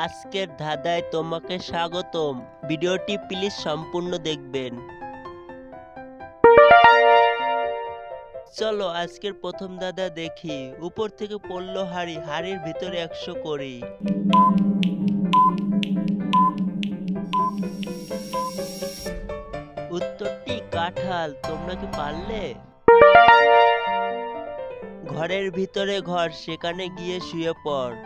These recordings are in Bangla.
আজকের ধাঁধায় তোমাকে স্বাগতম। ভিডিওটি প্লিজ সম্পূর্ণ দেখবেন। চলো আজকের প্রথম ধাঁধা দেখি। উপর থেকে পড়লো হাড়ি, হাড়ির ভিতরে 100 করি। উত্তরটি কাঁঠাল। তোমরা কি পারলে? ঘরের ভিতরে ঘর, সেখানে গিয়ে শুয়ে পড়।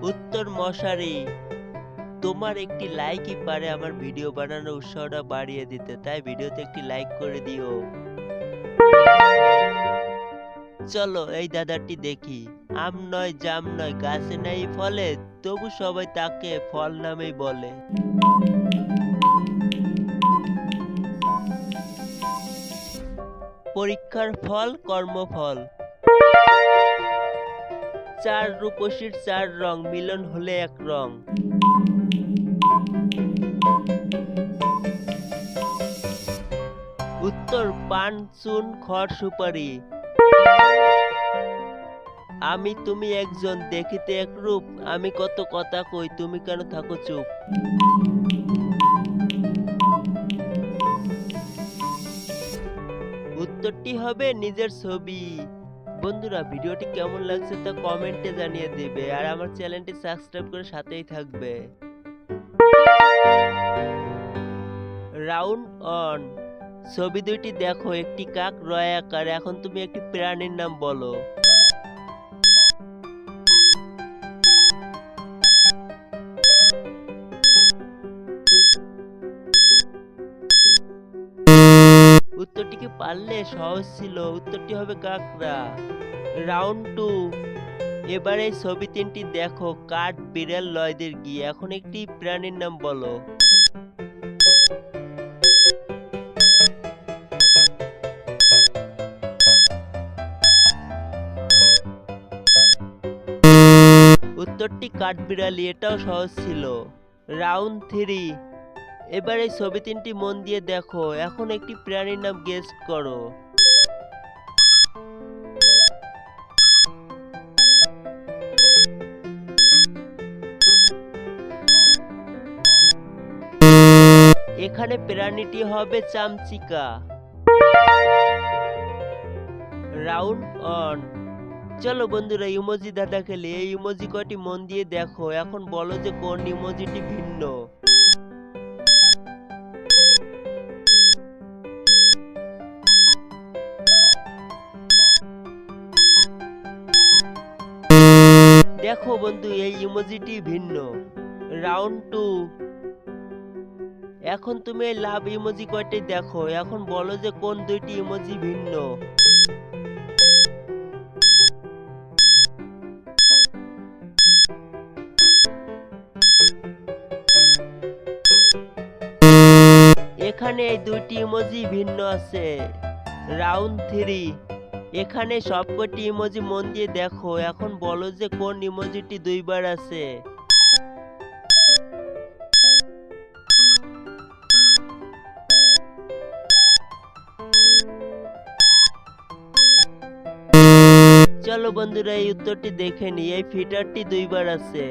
উত্তর মশারি। তোমার একটি লাইকই পারে আমার ভিডিও বানানোর উৎসাহটা বাড়িয়ে দিতে, তাই ভিডিওতে একটি লাইক করে দিও। চলো এই দাদাটি দেখি। আম নয়, জাম নয়, গাছে নাই ফলে, তবু সবাই তাকে ফল নামেই বলে। পরীক্ষার ফল, কর্মফল। চার রূপসীর 4 রং, মিলন হলে 1 রং। উত্তর পান, চুন, খড়, সুপারি। আমি তুমি একজন, দেখিতে একরূপ, আমি কত কথা কই, তুমি কেন থাকো চুপ। উত্তরটি হবে নিজের ছবি। বন্ধুরা, ভিডিওটি কেমন লাগছে তা কমেন্টে জানিয়ে দিবে, আর আমার চ্যানেলটি সাবস্ক্রাইব করে সাথেই থাকবে। Round on. ছবি দুইটি দেখো, একটি কাক রয় আকার। এখন তুমি একটি প্রাণীর নাম বলো। উত্তরটি কি পারলে? সহজ ছিল, উত্তরটি হবে কাকড়া। রাউন্ড 2। এবার এই ছবি 3টি দেখো, কাঠ, বিড়াল, লয়দের গিয়ে। এখন একটি প্রাণীর নাম বলো। উত্তরটি কাঠবিড়ালি, এটাও সহজ ছিল। রাউন্ড 3। এবার এই ছবি 3টি মন দিয়ে দেখো, এখন একটি প্রাণীর নাম গেস করো। এখানে প্রাণীটি হবে চামচিকা। Round on. চলো বন্ধুরা ইমোজি দাদা খেলি। এই ইমোজি কয়টি মন দিয়ে দেখো, এখন বলো যে কোন ইমোজিটি ভিন্ন। দেখো বন্ধু, এই ইমোজিটি ভিন্ন। রাউন্ড 2। এখন তুমি এই লাভ ইমোজি কয়টি দেখো, এখন বলো যে কোন দুইটি ইমোজি ভিন্ন। এখানে এই দুইটি ইমোজি ভিন্ন আছে। রাউন্ড 3। এখানে সবকটি ইমোজি মন দিয়ে দেখো, এখন বলো যে কোন ইমোজিটি 2 বার আছে। চলো বন্ধুরা এই উত্তরটি দেখে নি। এই ফিটারটি 2 বার আছে।